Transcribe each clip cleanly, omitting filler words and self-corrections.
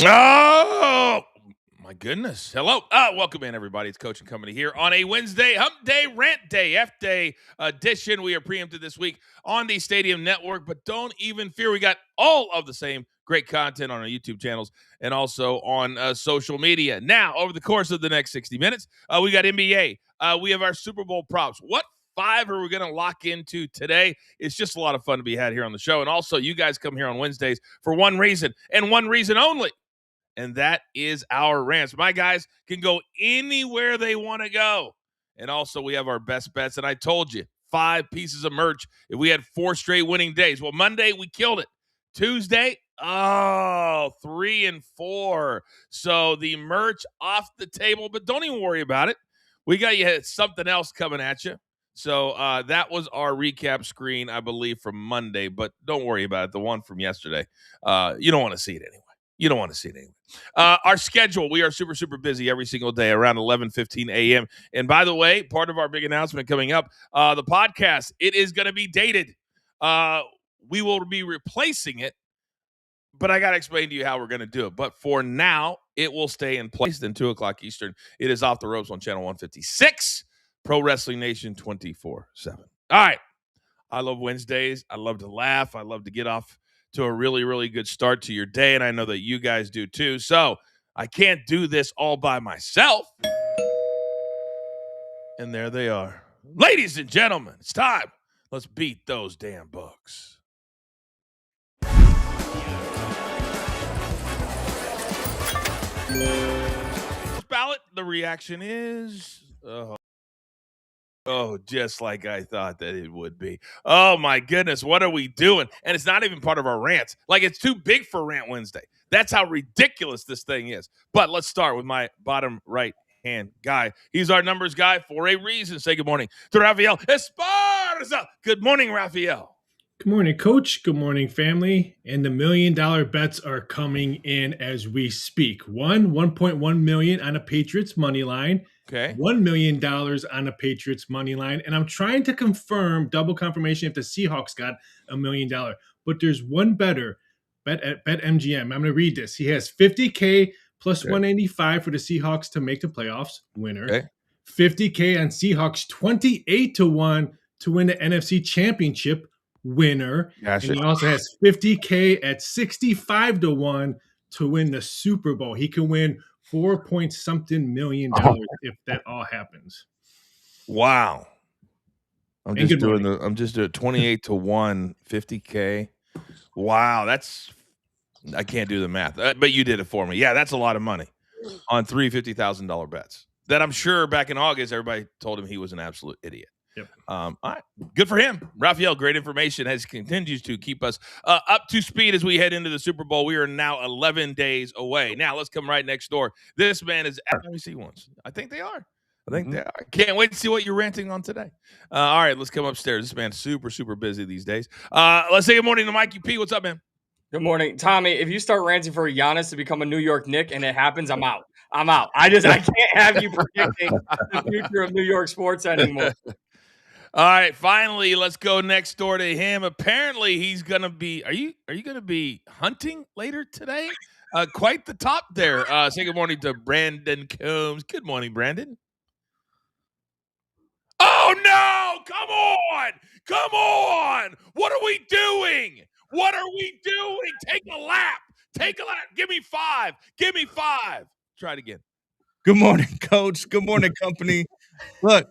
Oh, my goodness. Hello. Welcome in, everybody. It's Coach and Company here on a Wednesday, Hump Day, Rant Day, F-Day edition. We are preempted this week on the Stadium Network, but don't even fear. We got all of the same great content on our YouTube channels and also on social media. Now, over the course of the next 60 minutes, we got NBA. We have our Super Bowl props. What 5 are we going to lock into today? It's just a lot of fun to be had here on the show. And also, you guys come here on Wednesdays for one reason and one reason only. And that is our rants. My guys can go anywhere they want to go. And also, we have our best bets. And I told you, 5 pieces of merch if we had 4 straight winning days. Well, Monday, we killed it. Tuesday, 3 and 4. So the merch off the table, but don't even worry about it. We got you something else coming at you. So that was our recap screen, I believe, from Monday. But don't worry about it. The one from yesterday, you don't want to see it anyway. You don't want to see it anyway. Our schedule, we are super, super busy every single day around 11:15 a.m. And by the way, part of our big announcement coming up, the podcast, it is going to be dated. We will be replacing it, but I got to explain to you how we're going to do it. But for now, it will stay in place. Then 2 o'clock Eastern, it is Off the Ropes on Channel 156, Pro Wrestling Nation 24/7. All right. I love Wednesdays. I love to laugh. I love to get off to a really, really good start to your day, and I know that you guys do too. So I can't do this all by myself. And there they are. Ladies and gentlemen, it's time. Let's beat those damn books. First ballot, the reaction is... Oh, just like I thought that it would be. Oh, my goodness. What are we doing? And it's not even part of our rants. Like, it's too big for Rant Wednesday. That's how ridiculous this thing is. But let's start with my bottom right-hand guy. He's our numbers guy for a reason. Say good morning to Rafael Esparza. Good morning, Rafael. Good morning, Coach. Good morning, family. And the $1 million bets are coming in as we speak. $1.1 million on a Patriots money line. Okay. $1 million on a Patriots money line. And I'm trying to confirm, double confirmation, if the Seahawks got $1 million. But there's one better, bet MGM. I'm going to read this. He has $50K plus 185 for the Seahawks to make the playoffs. Winner. Okay. $50K on Seahawks, 28-1 to win the NFC Championship. Winner. Gotcha. And he also has $50K at 65-1 to win the Super Bowl. He can win $4-something million if that all happens. Wow. I'm just doing 28-1, 50K. Wow, I can't do the math. But you did it for me. Yeah, that's a lot of money on 3 $50,000 bets. That I'm sure back in August everybody told him he was an absolute idiot. Yep. All right. Good for him. Rafael, great information as he continues to keep us up to speed as we head into the Super Bowl. We are now 11 days away. Now, let's come right next door. This man is – let me see once. I think they are. They are. Can't wait to see what you're ranting on today. All right, let's come upstairs. This man's super, super busy these days. Let's say good morning to Mikey P. What's up, man? Good morning. Tommy, if you start ranting for Giannis to become a New York Knick and it happens, I'm out. I can't have you predicting the future of New York sports anymore. All right, finally, let's go next door to him. Apparently, he's gonna be. Are you gonna be hunting later today? Quite the top there. Say good morning to Brandon Combs. Good morning, Brandon. Oh no! Come on! What are we doing? Take a lap. Give me 5. Try it again. Good morning, Coach. Good morning, company. Look.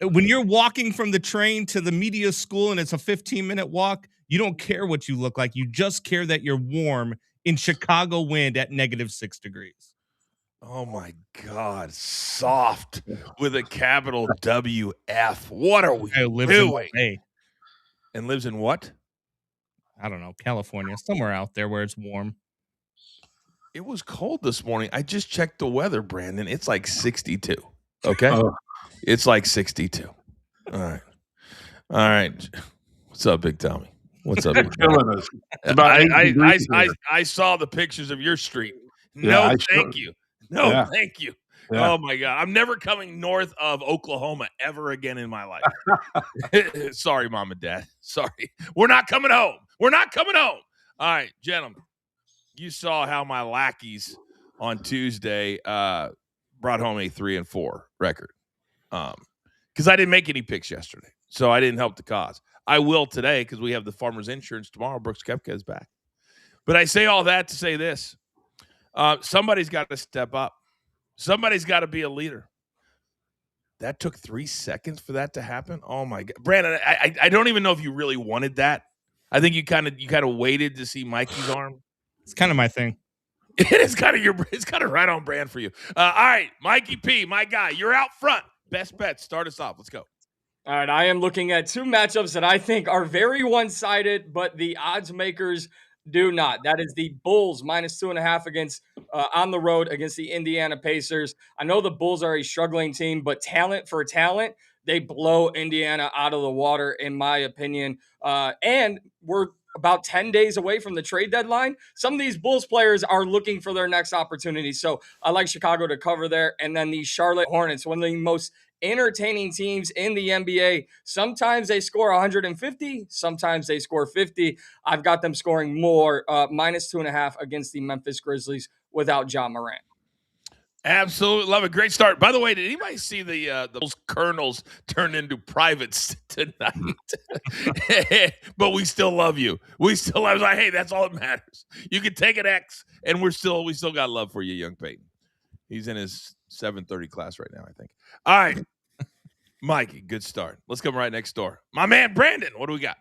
When you're walking from the train to the media school and it's a 15-minute walk, you don't care what you look like. You just care that you're warm in Chicago wind at -6 degrees. Oh, my God. Soft with a capital WF. What are we doing? And lives in what? I don't know, California, somewhere out there where it's warm. It was cold this morning. I just checked the weather, Brandon. It's like 62. Okay? It's like 62. All right. What's up, Big Tommy? What's up? I saw the pictures of your street. Thank you. Thank you. Yeah. Oh, my God. I'm never coming north of Oklahoma ever again in my life. Sorry, Mom and Dad. Sorry. We're not coming home. All right, gentlemen. you saw how my lackeys on Tuesday brought home a 3-4 record. Because I didn't make any picks yesterday, so I didn't help the cause. I will today because we have the Farmers Insurance tomorrow. Brooks Koepka is back. But I say all that to say this. Somebody's got to step up. Somebody's got to be a leader. That took 3 seconds for that to happen. Oh my God, Brandon! I don't even know if you really wanted that. I think you kind of waited to see Mikey's arm. It's kind of my thing. It's kind of right on brand for you. All right, Mikey P, my guy, you're out front. Best bet. Start us off. Let's go. All right, I am looking at two matchups that I think are very one-sided, but the odds makers do not. That is the Bulls -2.5 against on the road against the Indiana Pacers. I know the Bulls are a struggling team, but talent for talent, they blow Indiana out of the water, in my opinion. And we're about 10 days away from the trade deadline. Some of these Bulls players are looking for their next opportunity. So I like Chicago to cover there. And then the Charlotte Hornets, one of the most entertaining teams in the NBA. Sometimes they score 150, sometimes they score 50. I've got them scoring more, -2.5 against the Memphis Grizzlies without John Morant. Absolutely love it. Great start. By the way, did anybody see the those colonels turned into privates tonight? But we still love you. We still love. Like, hey, that's all that matters. You can take an X, and we still got love for you, young Peyton. He's in his 7:30 class right now, I think. All right, Mikey, good start. Let's come right next door. My man Brandon, what do we got?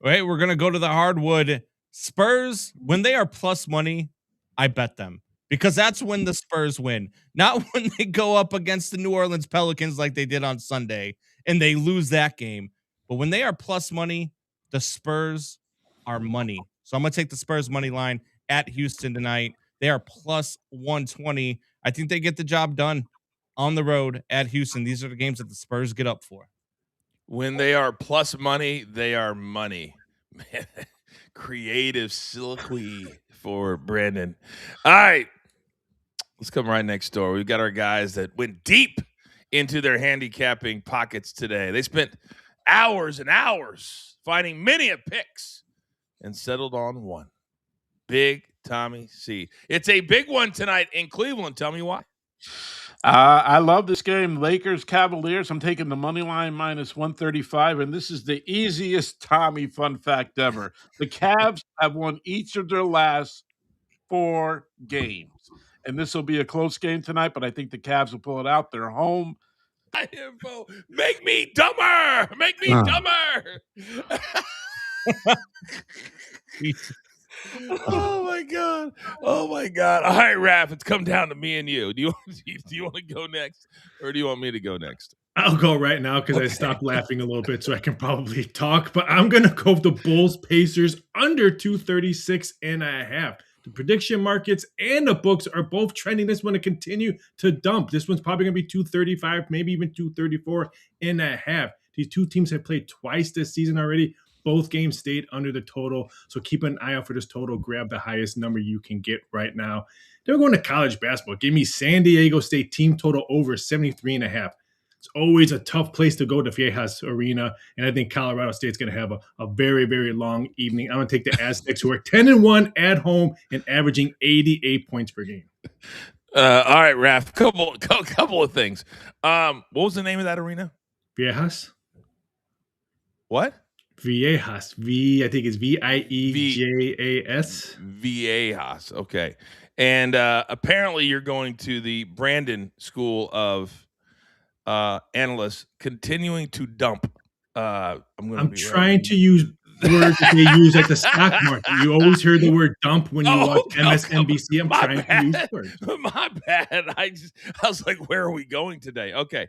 Right, we're gonna go to the hardwood. Spurs, when they are plus money, I bet them. Because that's when the Spurs win, not when they go up against the New Orleans Pelicans like they did on Sunday and they lose that game. But when they are plus money, the Spurs are money. So I'm going to take the Spurs money line at Houston tonight. They are plus 120. I think they get the job done on the road at Houston. These are the games that the Spurs get up for. When they are plus money, they are money. Man, creative soliloquy for Brandon. All right. Let's come right next door. We've got our guys that went deep into their handicapping pockets today. They spent hours and hours finding many a picks and settled on one. Big Tommy C. It's a big one tonight in Cleveland. Tell me why. I love this game. Lakers, Cavaliers. I'm taking the money line -135, and this is the easiest Tommy fun fact ever. The Cavs have won each of their last 4 games. And this will be a close game tonight, but I think the Cavs will pull it out. They're home. Info. Make me dumber. Make me dumber. Oh my God. Oh my God. All right, Raph, it's come down to me and you. Do you want to go next, or do you want me to go next? I'll go right now because I stopped laughing a little bit so I can probably talk. But I'm going to go with the Bulls Pacers under 236.5. The prediction markets and the books are both trending this one to continue to dump. This one's probably going to be 235, maybe even 234.5. These two teams have played twice this season already. Both games stayed under the total. So keep an eye out for this total. Grab the highest number you can get right now. Then we're going to college basketball. Give me San Diego State team total over 73.5. It's always a tough place to go to Viejas Arena, and I think Colorado State's going to have a very, very long evening. I'm going to take the Aztecs, who are 10-1 at home and averaging 88 points per game. All right, Raph, couple of things. What was the name of that arena? Viejas. What? Viejas. I think it's Viejas. Viejas. Okay. And apparently you're going to the Brandon School of analysts, continuing to dump. I'm trying to use words that they use at the stock market. You always hear the word dump when you watch MSNBC. I'm trying to use words. My bad. I was like, where are we going today? Okay.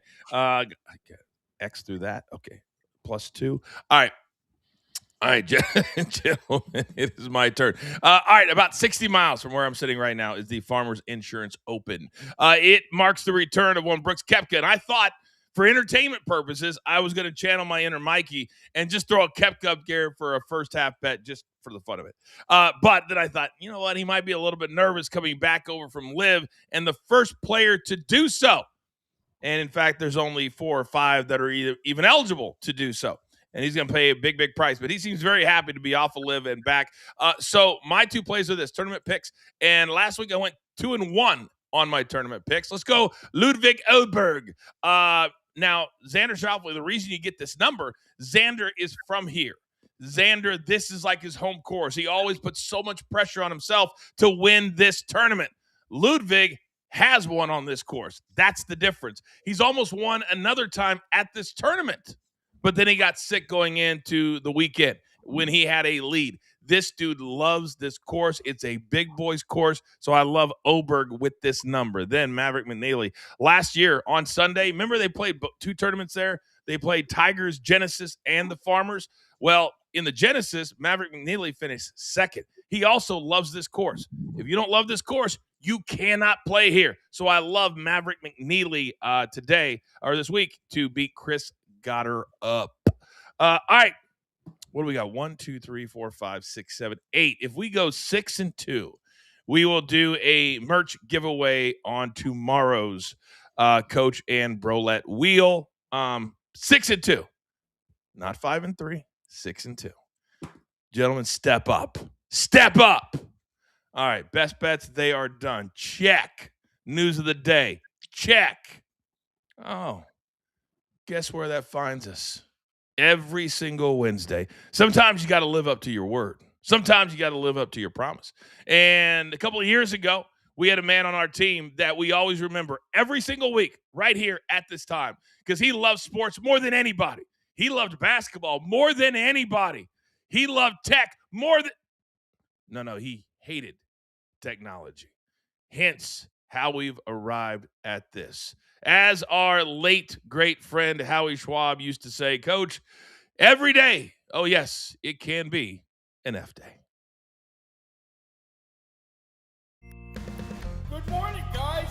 X through that. Okay. +2. All right, gentlemen, it is my turn. All right, about 60 miles from where I'm sitting right now is the Farmers Insurance Open. It marks the return of one Brooks Koepka, and I thought, for entertainment purposes, I was going to channel my inner Mikey and just throw a Koepka up here for a first half bet just for the fun of it. But then I thought, you know what, he might be a little bit nervous coming back over from Live, and the first player to do so. And in fact, there's only 4 or 5 that are even eligible to do so. and he's going to pay a big, big price. But he seems very happy to be off a live and back. So my 2 plays are this: tournament picks. And last week I went 2-1 on my tournament picks. Let's go Ludwig Oberg. Now, Xander Schauffele, the reason you get this number, Xander is from here. Xander, this is like his home course. He always puts so much pressure on himself to win this tournament. Ludwig has won on this course. That's the difference. He's almost won another time at this tournament, but then he got sick going into the weekend when he had a lead. This dude loves this course. It's a big boys course, so I love Oberg with this number. Then Maverick McNeely. Last year on Sunday, remember they played 2 tournaments there? They played Tigers, Genesis, and the Farmers. Well, in the Genesis, Maverick McNeely finished second. He also loves this course. If you don't love this course, you cannot play here. So I love Maverick McNeely today or this week to beat Chris Goddard up. All right. What do we got? 1, 2, 3, 4, 5, 6, 7, 8. If we go 6-2, we will do a merch giveaway on tomorrow's Coach and Brolette wheel. 6-2, not 5-3. 6-2. Gentlemen, step up. Step up. All right, best bets, they are done. Check. News of the day. Check. Oh, guess where that finds us? Every single Wednesday. Sometimes you got to live up to your word. Sometimes you got to live up to your promise. And a couple of years ago, we had a man on our team that we always remember every single week right here at this time because he loves sports more than anybody. He loved basketball more than anybody. He loved tech more than he hated technology. Hence how we've arrived at this. As our late great friend Howie Schwab used to say, Coach, every day, oh yes, it can be an F day. Good morning, guys.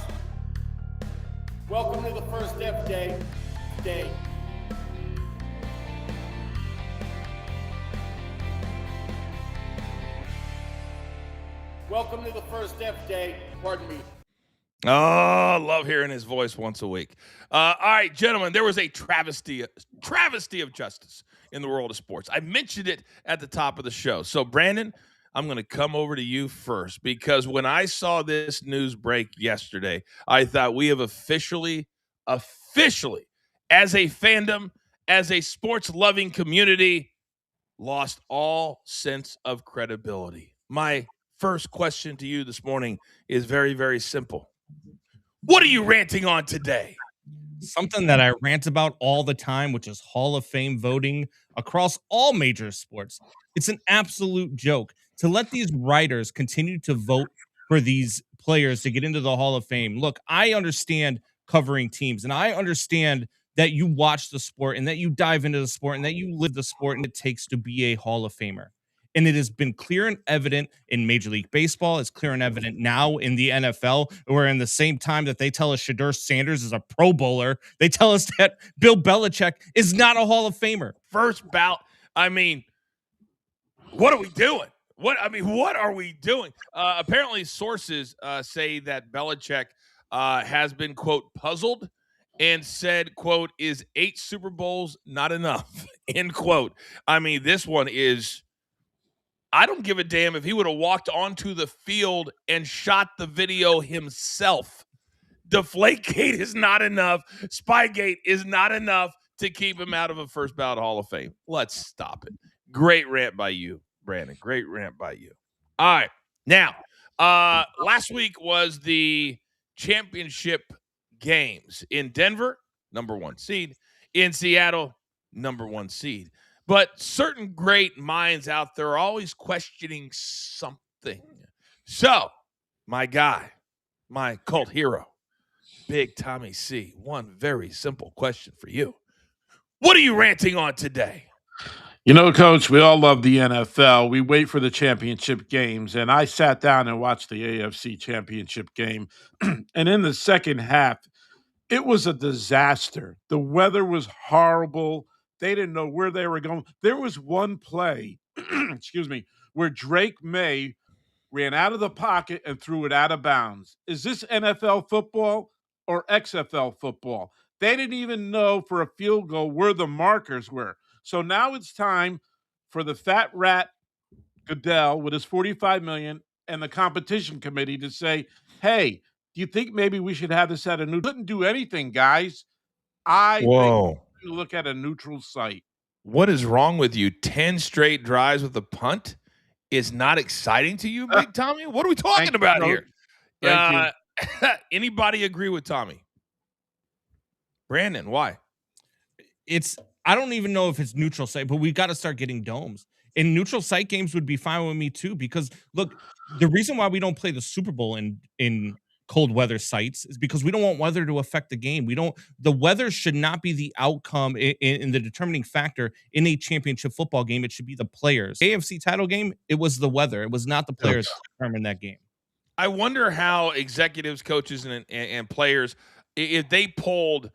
Welcome to the first F day. Welcome to the first F day. Pardon me. Oh, I love hearing his voice once a week. All right, gentlemen, there was a travesty of justice in the world of sports. I mentioned it at the top of the show. So, Brandon, I'm going to come over to you first because when I saw this news break yesterday, I thought we have officially, as a fandom, as a sports-loving community, lost all sense of credibility. My first question to you this morning is very, very simple. What are you ranting on today? Something that I rant about all the time, which is Hall of Fame voting across all major sports. It's an absolute joke to let these writers continue to vote for these players to get into the Hall of Fame. Look, I understand covering teams, and I understand that you watch the sport and that you dive into the sport and that you live the sport and it takes to be a Hall of Famer. And it has been clear and evident in Major League Baseball. It's clear and evident now in the NFL, where in the same time that they tell us Shedeur Sanders is a Pro Bowler, they tell us that Bill Belichick is not a Hall of Famer. First bout, I mean, what are we doing? What are we doing? Apparently, sources say that Belichick has been, quote, puzzled and said, quote, is 8 Super Bowls not enough, end quote. I mean, this one is... I don't give a damn if he would have walked onto the field and shot the video himself. Deflategate is not enough. Spygate is not enough to keep him out of a first ballot Hall of Fame. Let's stop it. Great rant by you, Brandon. Great rant by you. All right. Now, last week was the championship games. In Denver, number 1 seed. In Seattle, number 1 seed. But certain great minds out there are always questioning something. So, my guy, my cult hero, Big Tommy C, one very simple question for you. What are you ranting on today? You know, Coach, we all love the NFL. We wait for the championship games, and I sat down and watched the AFC championship game. And in the second half, it was a disaster. The weather was horrible. They didn't know where they were going. There was one play, excuse me, where Drake May ran out of the pocket and threw it out of bounds. Is this NFL football or XFL football? They didn't even know for a field goal where the markers were. So now it's time for the fat rat Goodell with his $45 million and the competition committee to say, hey, do you think maybe we should have this at a neutral? Couldn't do anything, guys. I think Whoa. you look at a neutral site. What is wrong with you? 10 straight drives with a punt is not exciting to you, Big Tommy? What are we talking Thank you, about Coach. here? Thank you. Anybody agree with Tommy? Brandon, why? I don't even know if it's neutral site, but we got to start getting domes. And neutral site games would be fine with me too, because look, the reason why we don't play the Super Bowl in cold weather sites is because we don't want weather to affect the game. The weather should not be the outcome in the determining factor in a championship football game. It should be the players. AFC title game, it was the weather. It was not the players that determined that game. I wonder how executives, coaches, and players, if they polled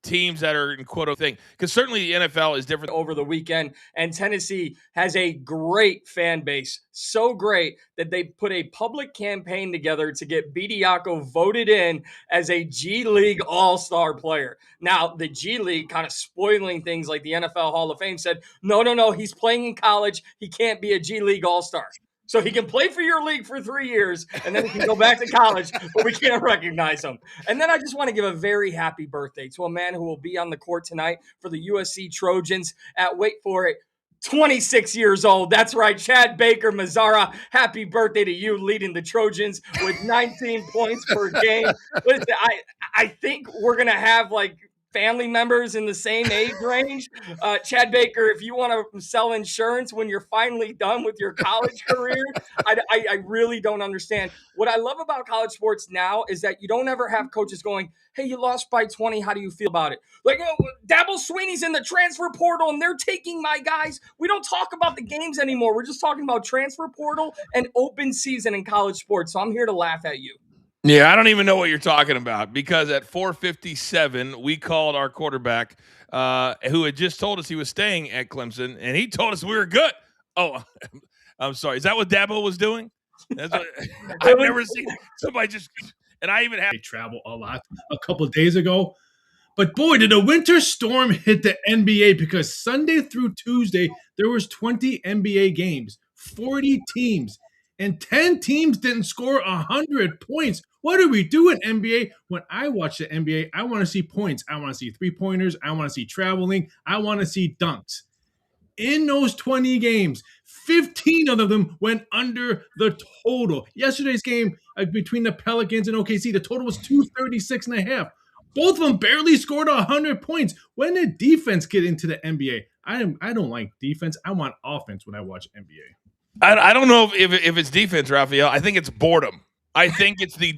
teams that are in quote thing, because certainly the NFL is different. Over the weekend, and Tennessee has a great fan base, so great that they put a public campaign together to get Bediako voted in as a G League All-Star player. Now, the G League, kind of spoiling things like the NFL Hall of Fame, said, no, he's playing in college. He can't be a G League All-Star. So he can play for your league for 3 years, and then he can go back to college, but we can't recognize him. And then I just want to give a very happy birthday to a man who will be on the court tonight for the USC Trojans at, wait for it, 26 years old. That's right, Chad Baker Mazzara. Happy birthday to you, leading the Trojans with 19 points per game. Listen, I think we're going to have like family members in the same age range. Chad Baker, if you want to sell insurance when you're finally done with your college career, I really don't understand. What I love about college sports now is that you don't ever have coaches going, hey, you lost by 20. How do you feel about it? Like, oh, Dabble Sweeney's in the transfer portal and they're taking my guys. We don't talk about the games anymore. We're just talking about transfer portal and open season in college sports. So I'm here to laugh at you. Yeah, I don't even know what you're talking about, because at 4:57 we called our quarterback who had just told us he was staying at Clemson, and he told us we were good. Oh, I'm sorry. Is that what Dabo was doing? That's what, I've never seen somebody just – and I even have – They travel a lot a couple of days ago. But boy, did a winter storm hit the NBA, because Sunday through Tuesday, there was 20 NBA games, 40 teams, and 10 teams didn't score 100 points. What do we do in NBA? When I watch the NBA, I want to see points. I want to see three-pointers. I want to see traveling. I want to see dunks. In those 20 games, 15 of them went under the total. Yesterday's game between the Pelicans and OKC, the total was 236.5. Both of them barely scored 100 points. When did defense get into the NBA? I don't like defense. I want offense when I watch NBA. I don't know if it's defense, Raphael. I think it's boredom. I think it's the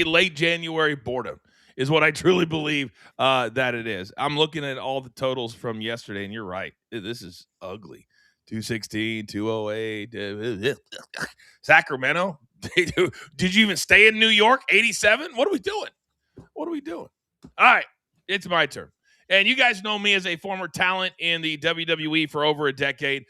late January boredom is what I truly believe that it is. I'm looking at all the totals from yesterday, and you're right. This is ugly. 216, 208. Sacramento. Did you even stay in New York? 87? What are we doing? All right, it's my turn. And you guys know me as a former talent in the WWE for over a decade.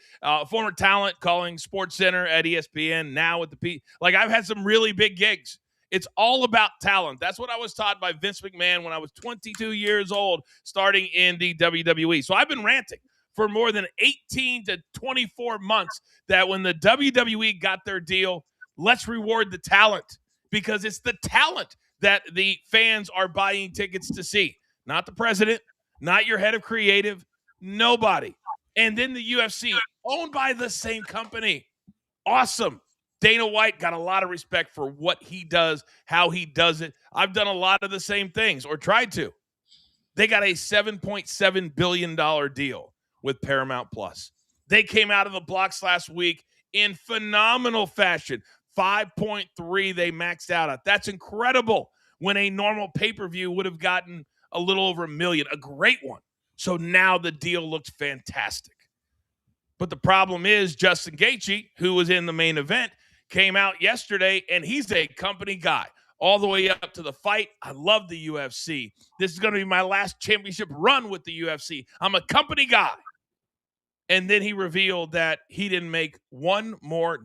Former talent calling SportsCenter at ESPN, now with the I've had some really big gigs. It's all about talent. That's what I was taught by Vince McMahon when I was 22 years old, starting in the WWE. So I've been ranting for more than 18 to 24 months that when the WWE got their deal, let's reward the talent, because it's the talent that the fans are buying tickets to see, not the president, not your head of creative, nobody. And then the UFC, owned by the same company. Awesome. Dana White got a lot of respect for what he does, how he does it. I've done a lot of the same things, or tried to. They got a $7.7 billion deal with Paramount Plus. They came out of the blocks last week in phenomenal fashion. 5.3 they maxed out at. That's incredible, when a normal pay-per-view would have gotten a little over $1 million, a great one. So now the deal looks fantastic. But the problem is Justin Gaethje, who was in the main event, came out yesterday, and he's a company guy all the way up to the fight. I love the UFC. This is going to be my last championship run with the UFC. I'm a company guy. And then he revealed that he didn't make $1 more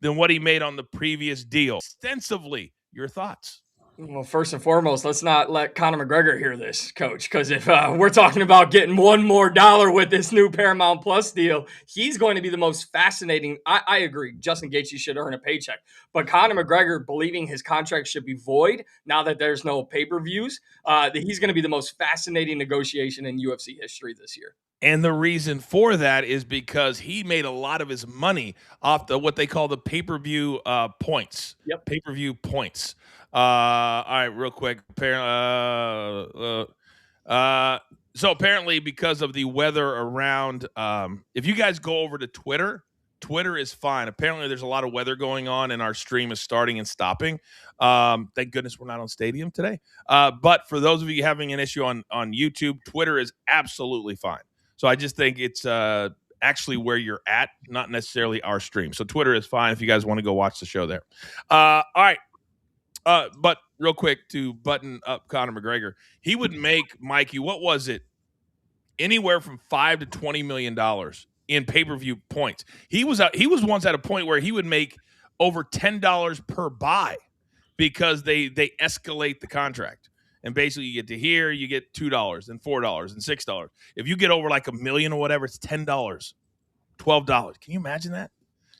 than what he made on the previous deal. Extensively, your thoughts? Well, first and foremost, let's not let Conor McGregor hear this, Coach, because if we're talking about getting one more dollar with this new Paramount Plus deal, he's going to be the most fascinating. I agree. Justin Gaethje should earn a paycheck, but Conor McGregor believing his contract should be void now that there's no pay-per-views, that he's going to be the most fascinating negotiation in UFC history this year. And the reason for that is because he made a lot of his money off the what they call the pay-per-view points. Yep. Pay-per-view points. All right, real quick. So apparently because of the weather around, if you guys go over to Twitter is fine. Apparently there's a lot of weather going on and our stream is starting and stopping. Thank goodness we're not on Stadium today. But for those of you having an issue on YouTube, Twitter is absolutely fine. So I just think it's actually where you're at, not necessarily our stream. So Twitter is fine if you guys want to go watch the show there. All right. But real quick to button up Conor McGregor, he would make, Mikey, what was it? Anywhere from $5 to $20 million in pay-per-view points. He was once at a point where he would make over $10 per buy because they escalate the contract. And basically you get to here, you get $2 and $4 and $6. If you get over like $1 million or whatever, it's $10, $12. Can you imagine that?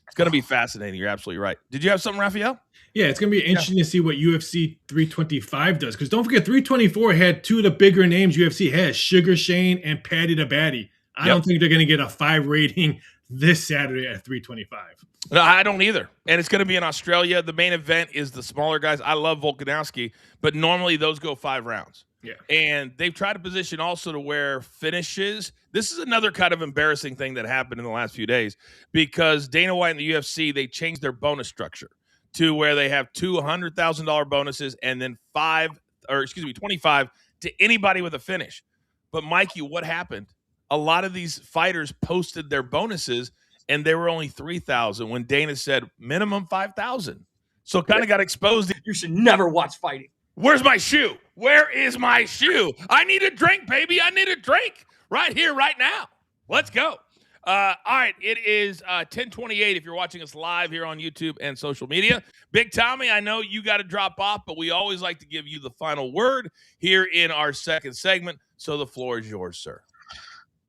It's going to be fascinating. You're absolutely right. Did you have something, Raphael? Yeah, it's going to be interesting to see what UFC 325 does. Because don't forget, 324 had two of the bigger names UFC has, Sugar Shane and Paddy the Baddy. I don't think they're going to get a 5 rating this Saturday at 325. No, I don't either. And it's going to be in Australia. The main event is the smaller guys. I love Volkanovski, but normally those go 5 rounds. Yeah. And they've tried to position also to where finishes. This is another kind of embarrassing thing that happened in the last few days because Dana White and the UFC, they changed their bonus structure to where they have $200,000 bonuses and then 25 to anybody with a finish. But Mikey, what happened? A lot of these fighters posted their bonuses and they were only 3,000 when Dana said minimum 5,000. So it kind of got exposed. You should never watch fighting. Where's my shoe? Where is my shoe? I need a drink, baby. I need a drink right here, right now. Let's go. All right, it is 10:28 if you're watching us live here on YouTube and social media. Big Tommy, I know you got to drop off, but we always like to give you the final word here in our second segment. So the floor is yours, sir.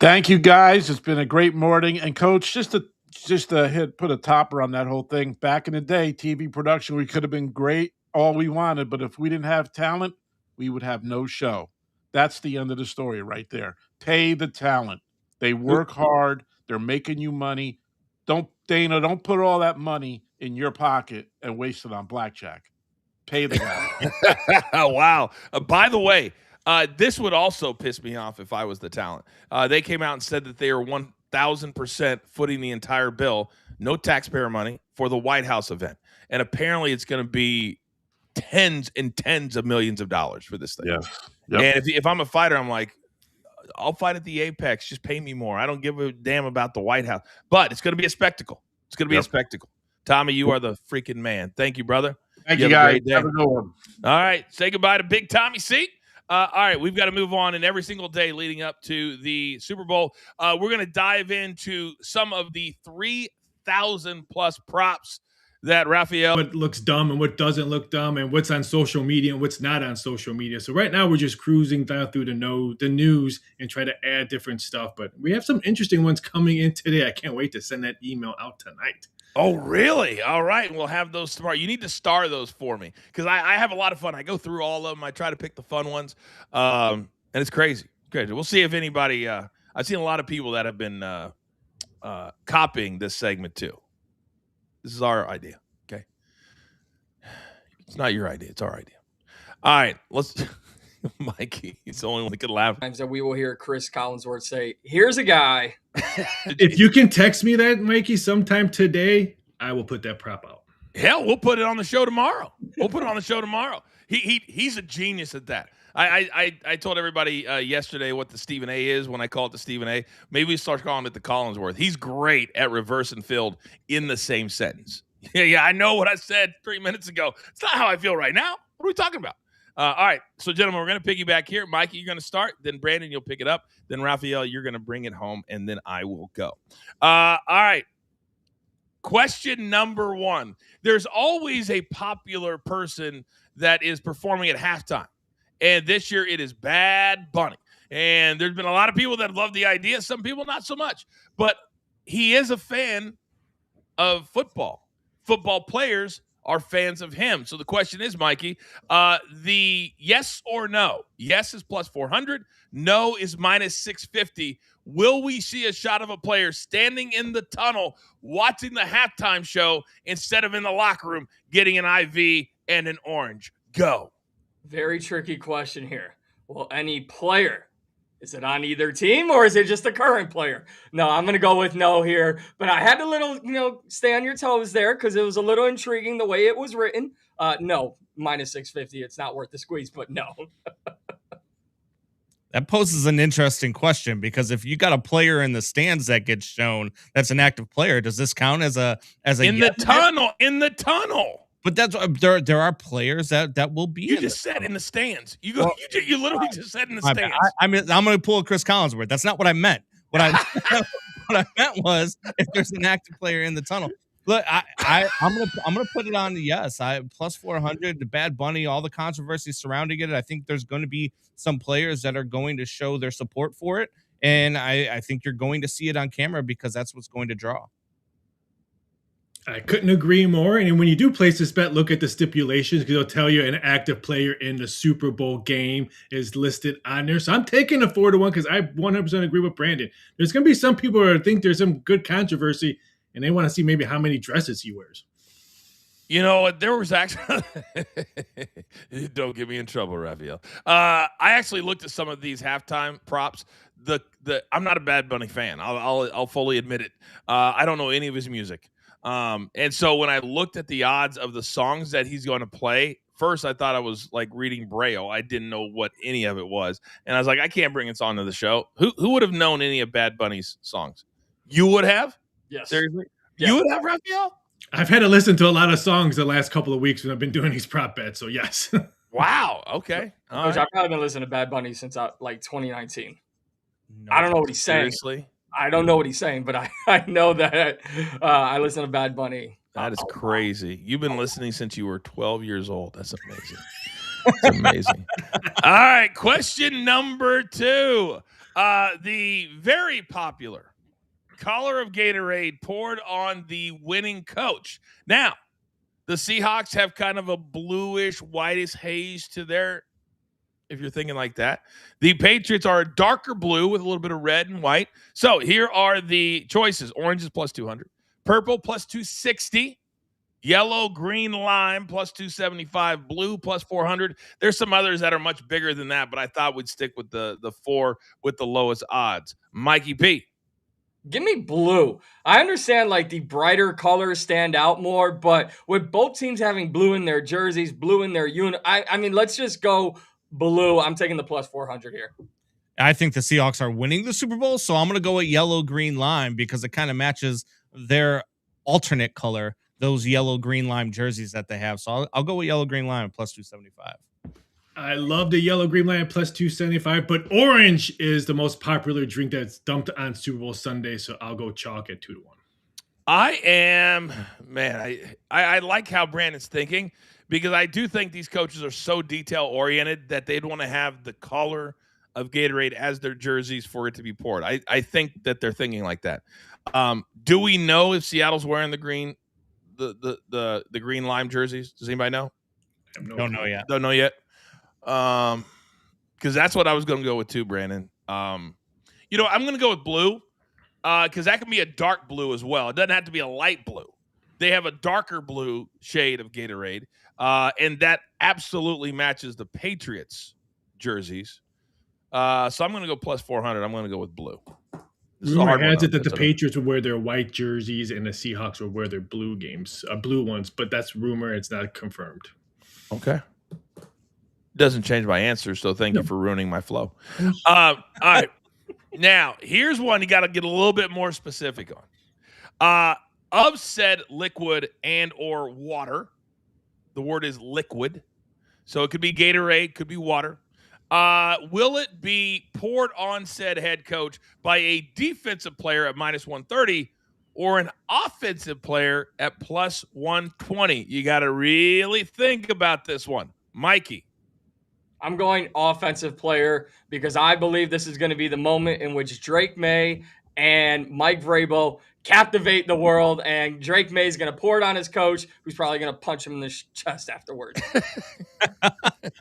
Thank you, guys. It's been a great morning. And, Coach, just to put a topper on that whole thing, back in the day, TV production, we could have been great, all we wanted. But if we didn't have talent, we would have no show. That's the end of the story right there. Pay the talent. They work hard. They're making you money. Don't put all that money in your pocket and waste it on blackjack. Pay the guy. Wow. By the way, this would also piss me off if I was the talent. They came out and said that they are 1,000% footing the entire bill, no taxpayer money, for the White House event. And apparently it's going to be tens and tens of millions of dollars for this thing. Yeah. Yep. And if I'm a fighter, I'm like, I'll fight at the Apex. Just pay me more. I don't give a damn about the White House. But it's going to be a spectacle. It's going to be a spectacle. Tommy, you are the freaking man. Thank you, brother. Thank you, guys. Have a good one. All right. Say goodbye to Big Tommy C. All right. We've got to move on. And every single day leading up to the Super Bowl, we're going to dive into some of the 3,000+ props that Raphael. What looks dumb and what doesn't look dumb and what's on social media and what's not on social media. So right now we're just cruising down through the news and try to add different stuff. But we have some interesting ones coming in today. I can't wait to send that email out tonight. Oh, really? All right. We'll have those tomorrow. You need to star those for me because I have a lot of fun. I go through all of them. I try to pick the fun ones. And it's crazy. Crazy. We'll see if anybody I've seen a lot of people that have been copying this segment too. This is our idea, okay? It's not your idea. It's our idea. All right, let's – Mikey, he's the only one that could laugh. Times that we will hear Chris Collinsworth say, here's a guy. If you can text me that, Mikey, sometime today, I will put that prop out. Hell, we'll put it on the show tomorrow. He's a genius at that. I told everybody yesterday what the Stephen A is when I call it the Stephen A. Maybe we start calling it the Collinsworth. He's great at reverse and filled in the same sentence. Yeah, I know what I said 3 minutes ago. It's not how I feel right now. What are we talking about? All right, so gentlemen, we're going to piggyback here. Mikey, you're going to start. Then Brandon, you'll pick it up. Then Raphael, you're going to bring it home, and then I will go. All right. Question number 1. There's always a popular person that is performing at halftime. And this year it is Bad Bunny. And there's been a lot of people that love the idea. Some people not so much. But he is a fan of football. Football players are fans of him. So the question is, Mikey, the yes or no? Yes is plus 400. No is minus 650. Will we see a shot of a player standing in the tunnel watching the halftime show instead of in the locker room getting an IV and an orange? Go. Very tricky question here. Well, any player, is it on either team or is it just a current player? No, I'm going to go with no here. But I had a little, stay on your toes there because it was a little intriguing the way it was written. No, minus 650. It's not worth the squeeze, but no. That poses an interesting question because if you got a player in the stands that gets shown that's an active player, does this count as a in the tunnel? In the tunnel. But that's there are players that will be. You just said in the stands. You go. You literally just said in the stands. I mean, I'm going to pull a Chris Collinsworth. That's not what I meant. What I meant was if there's an active player in the tunnel. Look, I'm gonna put it on the yes. Plus 400. The Bad Bunny, all the controversy surrounding it. I think there's going to be some players that are going to show their support for it, and I think you're going to see it on camera because that's what's going to draw. I couldn't agree more. And when you do place this bet, look at the stipulations because it'll tell you an active player in the Super Bowl game is listed on there. So I'm taking a 4-1 because I 100% agree with Brandon. There's going to be some people that think there's some good controversy and they want to see maybe how many dresses he wears. You know, there was actually don't get me in trouble, Raphael. I actually looked at some of these halftime props. I'm not a Bad Bunny fan. I'll fully admit it. I don't know any of his music. And so when I looked at the odds of the songs that he's going to play, first I thought I was like reading Braille. I didn't know what any of it was. And I was like, I can't bring this onto the show. Who would have known any of Bad Bunny's songs? You would have? Yes. Seriously? Yeah. You would have, Raphael? I've had to listen to a lot of songs the last couple of weeks when I've been doing these prop bets. So yes. Wow. Okay. Coach, I've probably been listening to Bad Bunny since like 2019. No, I don't know what he's saying. Seriously? I don't know what he's saying, but I know that I listen to Bad Bunny. That is crazy. You've been listening since you were 12 years old. That's amazing. That's amazing. All right. Question number 2. The very popular color of Gatorade poured on the winning coach. Now, the Seahawks have kind of a bluish, whitish haze to their, if you're thinking like that. The Patriots are a darker blue with a little bit of red and white. So here are the choices. Orange is plus 200. Purple plus 260. Yellow, green, lime plus 275. Blue plus 400. There's some others that are much bigger than that, but I thought we'd stick with the 4 with the lowest odds. Mikey P. Give me blue. I understand like the brighter colors stand out more, but with both teams having blue in their jerseys, blue in their unit, I mean, let's just go blue. I'm taking the plus 400 here. I think the Seahawks are winning the Super Bowl, so I'm going to go with yellow, green, lime because it kind of matches their alternate color, those yellow, green, lime jerseys that they have. So I'll go with yellow, green, lime plus 275. I love the yellow green line plus 275, but orange is the most popular drink that's dumped on Super Bowl Sunday, so I'll go chalk at 2-1. I like how Brandon's thinking because I do think these coaches are so detail-oriented that they'd want to have the color of Gatorade as their jerseys for it to be poured. I think that they're thinking like that. Do we know if Seattle's wearing the green lime jerseys? Does anybody know? Don't know yet. Don't know yet. Because that's what I was going to go with too, Brandon. I'm going to go with blue because that can be a dark blue as well. It doesn't have to be a light blue. They have a darker blue shade of Gatorade, and that absolutely matches the Patriots jerseys. So I'm going to go plus 400. I'm going to go with blue. Rumor has it that the Patriots would wear their white jerseys and the Seahawks would wear their blue ones, but that's rumor. It's not confirmed. Okay. Doesn't change my answer, so thank you for ruining my flow. All right. Now, here's one you got to get a little bit more specific on. Of said liquid and or water, the word is liquid, so it could be Gatorade, could be water. Will it be poured on said head coach by a defensive player at minus 130 or an offensive player at plus 120? You got to really think about this one. Mikey. I'm going offensive player because I believe this is going to be the moment in which Drake May and Mike Vrabel captivate the world, and Drake May is going to pour it on his coach, who's probably going to punch him in the chest afterwards.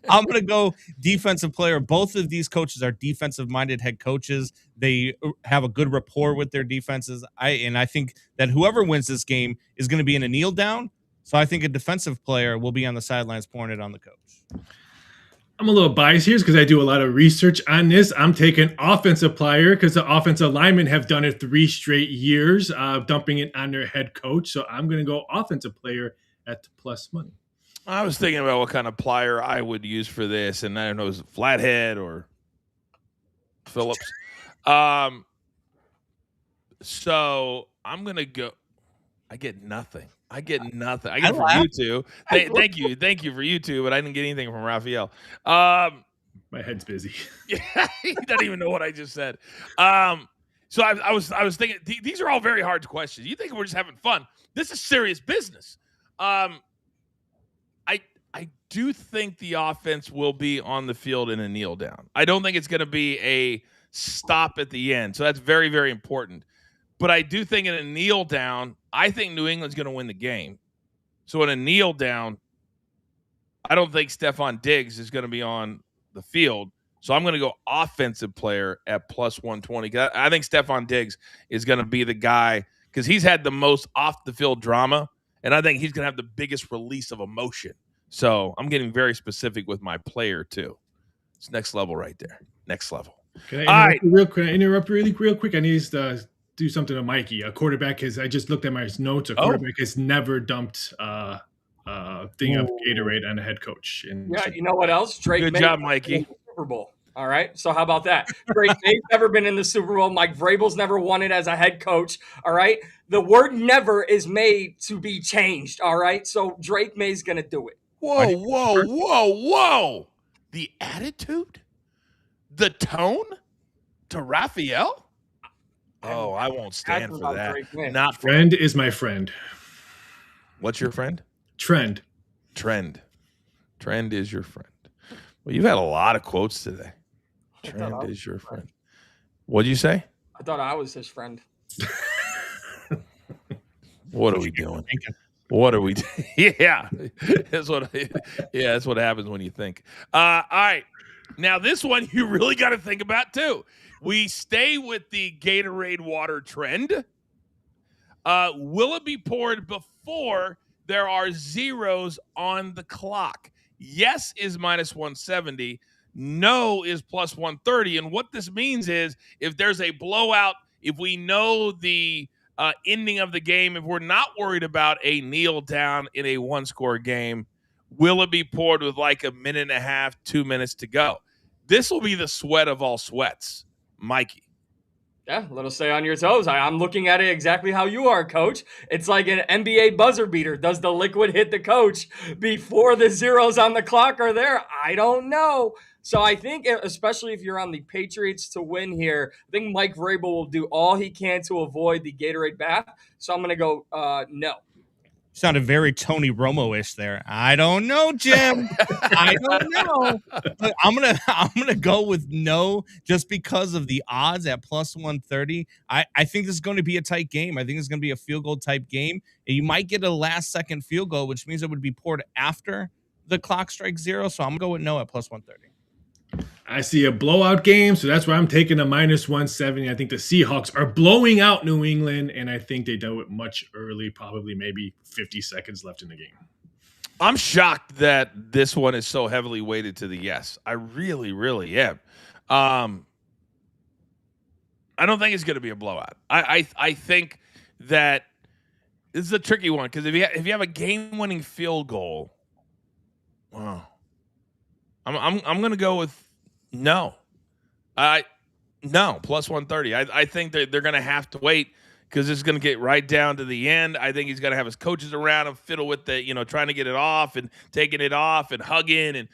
I'm going to go defensive player. Both of these coaches are defensive-minded head coaches. They have a good rapport with their defenses. I think that whoever wins this game is going to be in a kneel down. So I think a defensive player will be on the sidelines pouring it on the coach. I'm a little biased here because I do a lot of research on this. I'm taking offensive player because the offensive linemen have done it 3 straight years, dumping it on their head coach. So I'm going to go offensive player at plus money. I was thinking about what kind of plier I would use for this, and I don't know, is it Flathead or Phillips? So I'm going to go. I get nothing. I get nothing. I get it from you two. Thank you for you two, but I didn't get anything from Raphael. My head's busy. Yeah, he doesn't even know what I just said. So I was thinking these are all very hard questions. You think we're just having fun? This is serious business. I do think the offense will be on the field in a kneel down. I don't think it's going to be a stop at the end. So that's very, very important. But I do think in a kneel down, I think New England's going to win the game. So in a kneel down, I don't think Stephon Diggs is going to be on the field. So I'm going to go offensive player at plus 120. I think Stephon Diggs is going to be the guy because he's had the most off-the-field drama, and I think he's going to have the biggest release of emotion. So I'm getting very specific with my player, too. It's next level right there. Next level. Can I interrupt really real quick? I need to do something to Mikey. A quarterback I just looked at my notes. A quarterback has never dumped thing of Gatorade on a head coach. Yeah, you know what else? Drake Good May job, Mikey. Super Bowl. All right. So how about that? Drake May's never been in the Super Bowl. Mike Vrabel's never won it as a head coach. All right. The word never is made to be changed. All right. So Drake May's going to do it. Whoa. The attitude? The tone to Raphael? Oh, I won't stand for that. Not friend is my friend. What's your friend? Trend. Trend is your friend. Well, you've had a lot of quotes today. Trend is your friend. What did you say? I thought I was his friend. What are we doing? What are we doing? Yeah. That's what happens when you think. All right. Now, this one you really got to think about, too. We stay with the Gatorade water trend. Will it be poured before there are zeros on the clock? Yes is minus 170. No is plus 130. And what this means is if there's a blowout, if we know the ending of the game, if we're not worried about a kneel down in a one-score game, will it be poured with like a minute and a half, 2 minutes to go? This will be the sweat of all sweats. Mikey. Yeah, a little stay on your toes. I'm looking at it exactly how you are, Coach. It's like an NBA buzzer beater. Does the liquid hit the coach before the zeros on the clock are there? I don't know. So I think, especially if you're on the Patriots to win here, I think Mike Vrabel will do all he can to avoid the Gatorade bath. So I'm going to go no. Sounded very Tony Romo-ish there. I don't know, Jim. I don't know. But I'm gonna go with no just because of the odds at plus 130. I think this is going to be a tight game. I think it's going to be a field goal type game. And you might get a last second field goal, which means it would be poured after the clock strikes zero. So I'm gonna go with no at plus 130. I see a blowout game, so that's why I'm taking a minus 170. I think the Seahawks are blowing out New England, and I think they do it much early, probably maybe 50 seconds left in the game. I'm shocked that this one is so heavily weighted to the yes. I really, really am. I don't think it's going to be a blowout. I think that this is a tricky one because if you have a game-winning field goal, wow. I'm going to go with no. No, plus 130. I think they're going to have to wait because it's going to get right down to the end. I think he's going to have his coaches around him, fiddle with the, trying to get it off and taking it off and hugging. And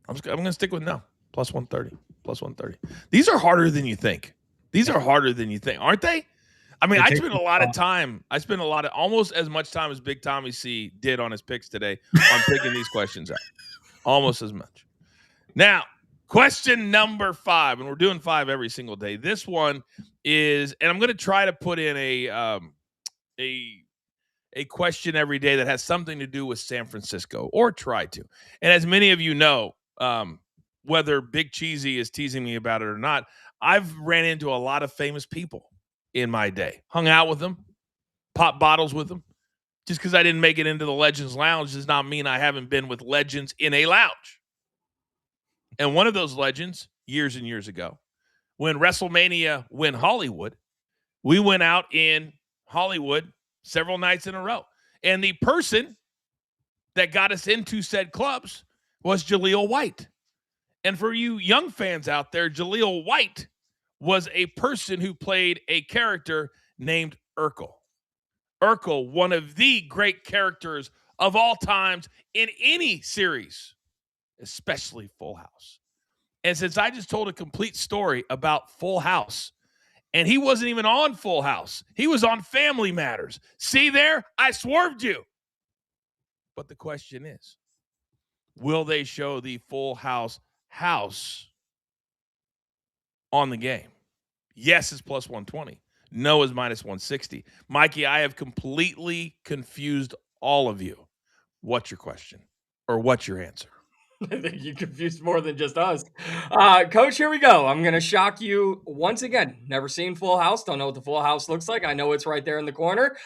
I'm going to stick with no, plus 130. Plus 130. These are harder than you think. Aren't they? I mean, They're I taking spent a lot of time. I spent almost as much time as Big Tommy C did on his picks today on picking these questions out. Almost as much. Now, question number 5, and we're doing 5 every single day. This one is, and I'm going to try to put in a question every day that has something to do with San Francisco, or try to. And as many of you know, whether Big Cheesy is teasing me about it or not, I've ran into a lot of famous people in my day, hung out with them, popped bottles with them. Just because I didn't make it into the Legends Lounge does not mean I haven't been with legends in a lounge. And one of those legends, years and years ago, when WrestleMania went Hollywood, we went out in Hollywood several nights in a row. And the person that got us into said clubs was Jaleel White. And for you young fans out there, Jaleel White was a person who played a character named Urkel. Urkel, one of the great characters of all times in any series, especially Full House. And since I just told a complete story about Full House, and he wasn't even on Full House, he was on Family Matters. See there? I swerved you. But the question is, will they show the Full House on the game? Yes is plus 120. No is minus 160. Mikey, I have completely confused all of you. What's your question? Or what's your answer? I think you confused more than just us. Coach, here we go. I'm going to shock you once again. Never seen Full House. Don't know what the Full House looks like. I know it's right there in the corner.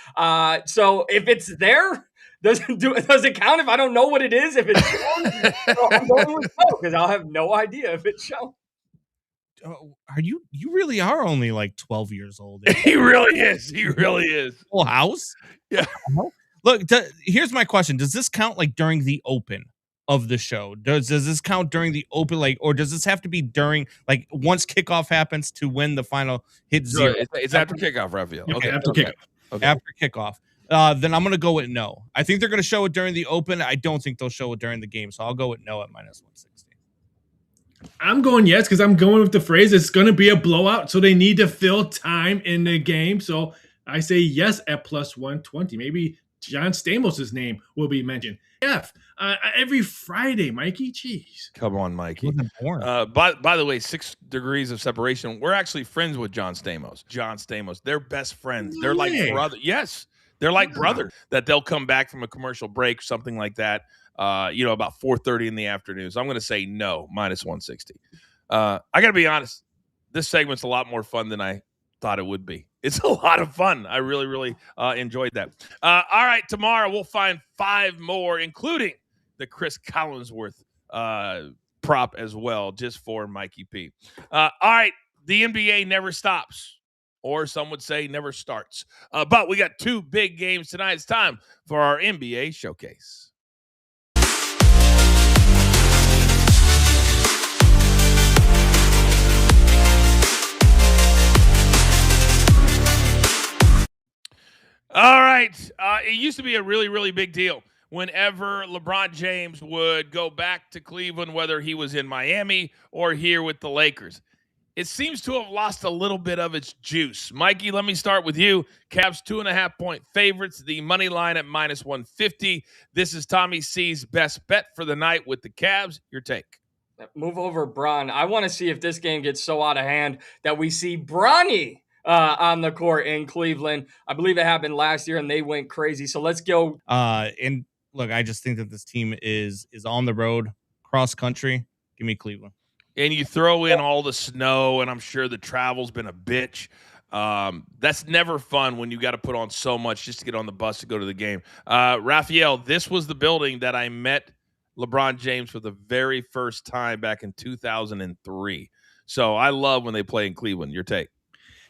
So if it's there, does it count if I don't know what it is? If it's shown? So I'm going with no, because I'll have no idea if it's shown. Are you really are only like 12 years old? He really is. He really is. Full House? Yeah. Look, here's my question. Does this count like during the open of the show? Does this count during the open, like, or does this have to be during, like, once kickoff happens to when the final hits zero? It's after kickoff, Raphael. Okay. After kickoff. Okay. After kickoff. Then I'm going to go with no. I think they're going to show it during the open. I don't think they'll show it during the game. So I'll go with no at minus 160. I'm going yes because I'm going with the phrase it's going to be a blowout, so they need to fill time in the game. So I say yes at plus 120. Maybe John Stamos' name will be mentioned. Every Friday, Mikey. Jeez. Come on, Mikey. By the way, 6 degrees of separation. We're actually friends with John Stamos. They're best friends. They're like brothers. Yes, they're like brothers. That they'll come back from a commercial break, something like that. About 4:30 in the afternoon. So I'm going to say no, minus 160. I got to be honest. This segment's a lot more fun than I thought it would be. It's a lot of fun. I really, really enjoyed that. All right, tomorrow we'll find 5 more, including the Chris Collinsworth prop as well, just for Mikey P. All right, the NBA never stops, or some would say never starts. But we got 2 big games tonight. It's time for our NBA showcase. All right. It used to be a really, really big deal whenever LeBron James would go back to Cleveland, whether he was in Miami or here with the Lakers. It seems to have lost a little bit of its juice. Mikey, let me start with you. Cavs 2.5-point favorites, the money line at minus 150. This is Tommy C's best bet for the night with the Cavs. Your take. Move over, Bron. I want to see if this game gets so out of hand that we see Bronny on the court in Cleveland. I believe it happened last year and they went crazy. So let's go. And look, I just think that this team is on the road, cross country. Give me Cleveland. And you throw in all the snow, and I'm sure the travel's been a bitch. That's never fun when you got to put on so much just to get on the bus to go to the game. Raphael, this was the building that I met LeBron James for the very first time back in 2003. So I love when they play in Cleveland. Your take.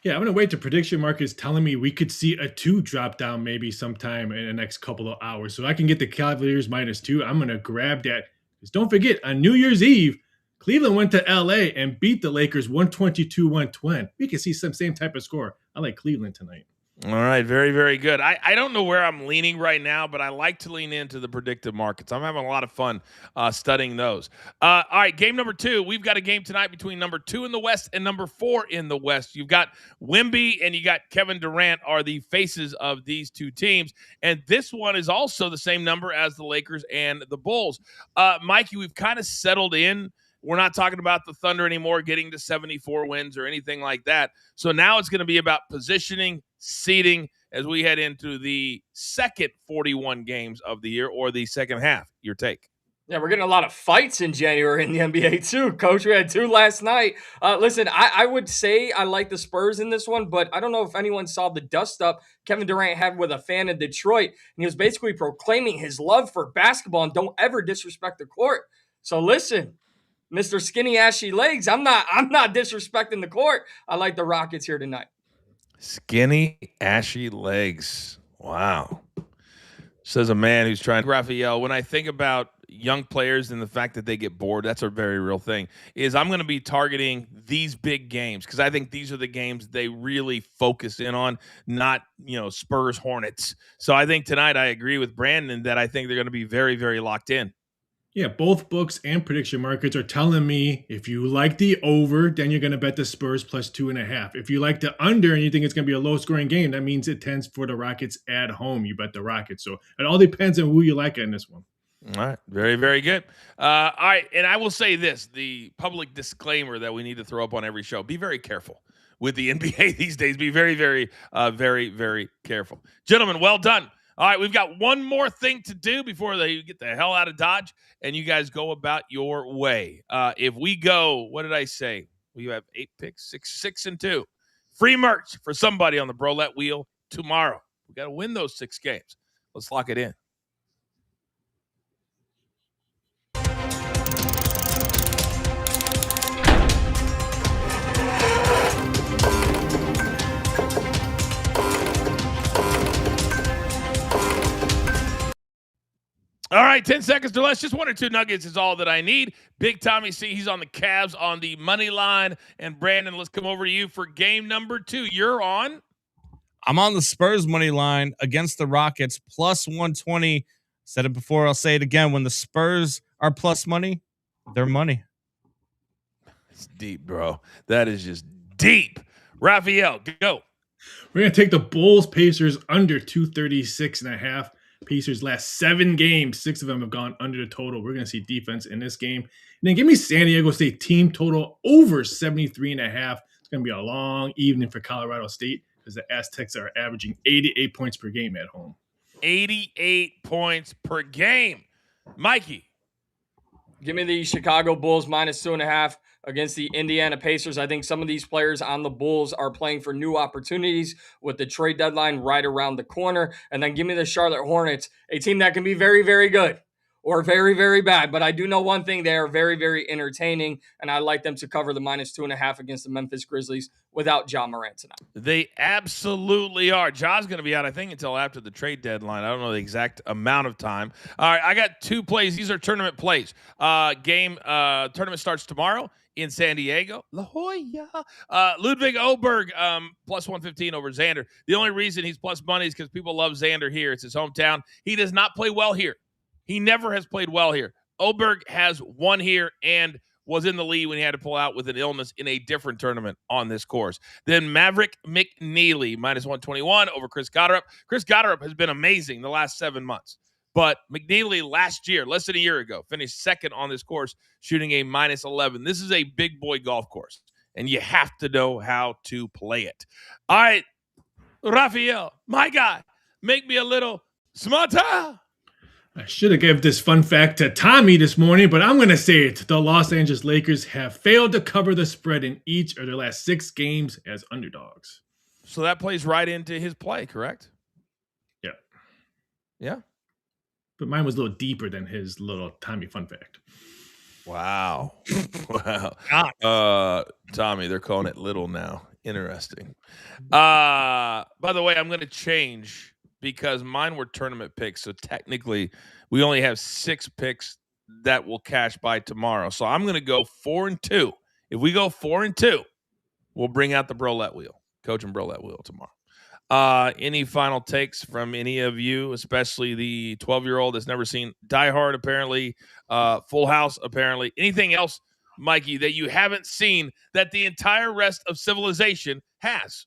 Yeah, I'm going to wait. The prediction market is telling me we could see a 2 drop down maybe sometime in the next couple of hours. So I can get the Cavaliers -2. I'm going to grab that. Because don't forget, on New Year's Eve, Cleveland went to L.A. and beat the Lakers 122-120. We can see some same type of score. I like Cleveland tonight. All right, very, very good. I don't know where I'm leaning right now, but I like to lean into the predictive markets. I'm having a lot of fun studying those. All right, game number 2. We've got a game tonight between number 2 in the West and number 4 in the West. You've got Wemby and you got Kevin Durant are the faces of these two teams. And this one is also the same number as the Lakers and the Bulls. Mikey, we've kind of settled in. We're not talking about the Thunder anymore getting to 74 wins or anything like that. So now it's going to be about positioning, seeding as we head into the second 41 games of the year or the second half. Your take? Yeah, we're getting a lot of fights in January in the NBA too, Coach. We had 2 last night. Listen, I would say I like the Spurs in this one, but I don't know if anyone saw the dust-up Kevin Durant had with a fan in Detroit, and he was basically proclaiming his love for basketball and don't ever disrespect the court. So listen, Mr. Skinny Ashy Legs, I'm not disrespecting the court. I like the Rockets here tonight. Skinny Ashy Legs. Wow. Says a man who's trying. Raphael, when I think about young players and the fact that they get bored, that's a very real thing, is I'm going to be targeting these big games because I think these are the games they really focus in on, not, Spurs Hornets. So I think tonight I agree with Brandon that I think they're going to be very, very locked in. Yeah, both books and prediction markets are telling me if you like the over, then you're going to bet the Spurs plus 2.5. If you like the under and you think it's going to be a low-scoring game, that means it tends for the Rockets at home. You bet the Rockets. So it all depends on who you like in this one. All right. Very, very good. All right. And I will say this, the public disclaimer that we need to throw up on every show. Be very careful with the NBA these days. Be very, very, very, very careful. Gentlemen, well done. All right, we've got one more thing to do before they get the hell out of Dodge, and you guys go about your way. If we go, what did I say? We have 8 picks, 6 and 2. Free merch for somebody on the Brolette wheel tomorrow. We got to win those 6 games. Let's lock it in. All right, 10 seconds or less. Just 1 or 2 nuggets is all that I need. Big Tommy C, he's on the Cavs on the money line. And Brandon, let's come over to you for game number 2. You're on? I'm on the Spurs money line against the Rockets, plus 120. Said it before, I'll say it again. When the Spurs are plus money, they're money. It's deep, bro. That is just deep. Raphael, go. We're going to take the Bulls Pacers under 236.5. Pacers last 7 games, 6 of them have gone under the total. We're going to see defense in this game. And then give me San Diego State team total over 73.5. It's going to be a long evening for Colorado State because the Aztecs are averaging 88 points per game at home. 88 points per game. Mikey. Give me the Chicago Bulls minus 2.5 against the Indiana Pacers. I think some of these players on the Bulls are playing for new opportunities with the trade deadline right around the corner. And then give me the Charlotte Hornets, a team that can be very, very good or very, very bad. But I do know one thing, they are very, very entertaining, and I like them to cover the minus 2.5 against the Memphis Grizzlies without Ja Morant tonight. They absolutely are. Ja's going to be out, I think, until after the trade deadline. I don't know the exact amount of time. All right, I got 2 plays. These are tournament plays. Tournament starts tomorrow in San Diego. La Jolla. Ludwig Oberg, plus 115 over Xander. The only reason he's plus money is because people love Xander here. It's his hometown. He does not play well here. He never has played well here. Oberg has won here and was in the lead when he had to pull out with an illness in a different tournament on this course. Then Maverick McNeely, minus 121 over Chris Gotterup. Chris Gotterup has been amazing the last 7 months. But McNeely last year, less than a year ago, finished second on this course, shooting a minus 11. This is a big boy golf course, and you have to know how to play it. All right, Raphael, my guy, make me a little smarter. I should have given this fun fact to Tommy this morning, but I'm going to say it. The Los Angeles Lakers have failed to cover the spread in each of their last 6 games as underdogs. So that plays right into his play, correct? Yeah. Yeah? But mine was a little deeper than his little Tommy fun fact. Wow. Wow. Tommy, they're calling it little now. Interesting. By the way, I'm going to change because mine were tournament picks. So technically, we only have 6 picks that will cash by tomorrow. So I'm going to go 4 and 2. If we go 4 and 2, we'll bring out the Brolette wheel, Coach and Brolette wheel tomorrow. Any final takes from any of you, especially the 12-year-old that's never seen Die Hard, apparently, Full House, apparently. Anything else, Mikey, that you haven't seen that the entire rest of civilization has?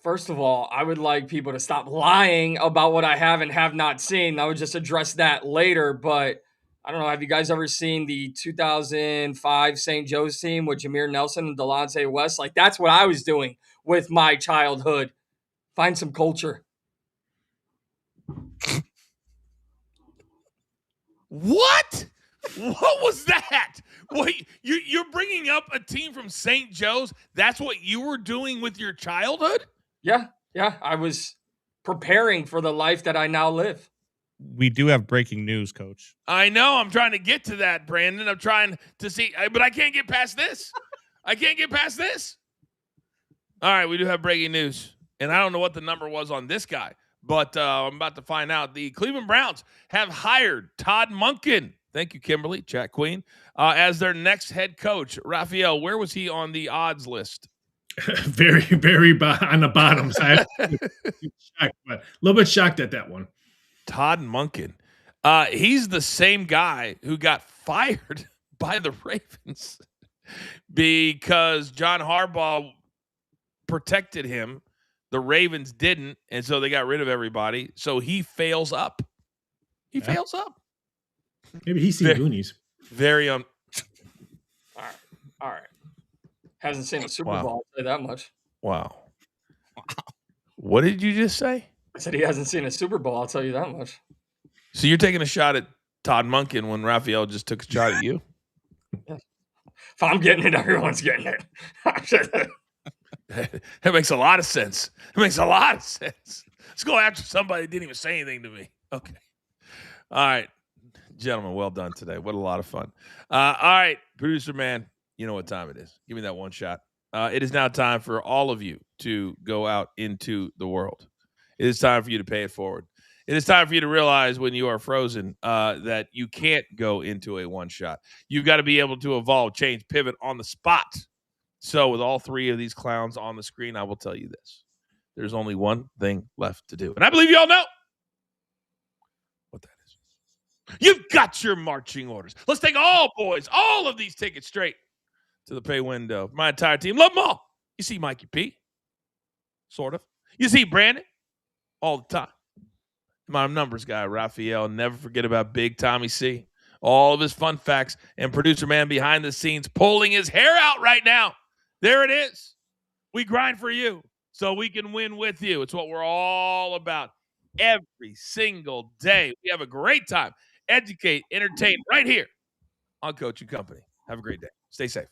First of all, I would like people to stop lying about what I have and have not seen. I would just address that later, but I don't know. Have you guys ever seen the 2005 St. Joe's team with Jameer Nelson and Delonte West? Like, that's what I was doing with my childhood. Find some culture. What? What was that? Wait, you're bringing up a team from St. Joe's? That's what you were doing with your childhood? Yeah. I was preparing for the life that I now live. We do have breaking news, Coach. I know. I'm trying to get to that, Brandon. I'm trying to see, but I can't get past this. I can't get past this. All right, we do have breaking news. And I don't know what the number was on this guy, but I'm about to find out. The Cleveland Browns have hired Todd Monken. Thank you, Kimberly, chat queen, as their next head coach. Raphael, where was he on the odds list? Very, very on the bottom side. Shocked, but a little bit shocked at that one. Todd Monken. He's the same guy who got fired by the Ravens because John Harbaugh protected him. The Ravens didn't, and so they got rid of everybody. So he fails up. He fails up. Maybe he's seen Goonies. Very All right. Hasn't seen a Super Bowl, I'll say that much. Wow. What did you just say? I said he hasn't seen a Super Bowl, I'll tell you that much. So you're taking a shot at Todd Monken when Raphael just took a shot at you? Yeah. If I'm getting it, everyone's getting it. That makes a lot of sense. It makes a lot of sense. Let's go after somebody that didn't even say anything to me. Okay. All right. Gentlemen, well done today. What a lot of fun. All right, producer man, you know what time it is. Give me that one shot. It is now time for all of you to go out into the world. It is time for you to pay it forward. It is time for you to realize when you are frozen that you can't go into a one shot. You've got to be able to evolve, change, pivot on the spot. So with all three of these clowns on the screen, I will tell you this. There's only one thing left to do. And I believe you all know what that is. You've got your marching orders. Let's take all of these tickets straight to the pay window. My entire team, love them all. You see Mikey P, sort of. You see Brandon, all the time. My numbers guy, Raphael, never forget about Big Tommy C. All of his fun facts, and producer man behind the scenes pulling his hair out right now. There it is. We grind for you so we can win with you. It's what we're all about every single day. We have a great time. Educate, entertain right here on Coaching Company. Have a great day. Stay safe.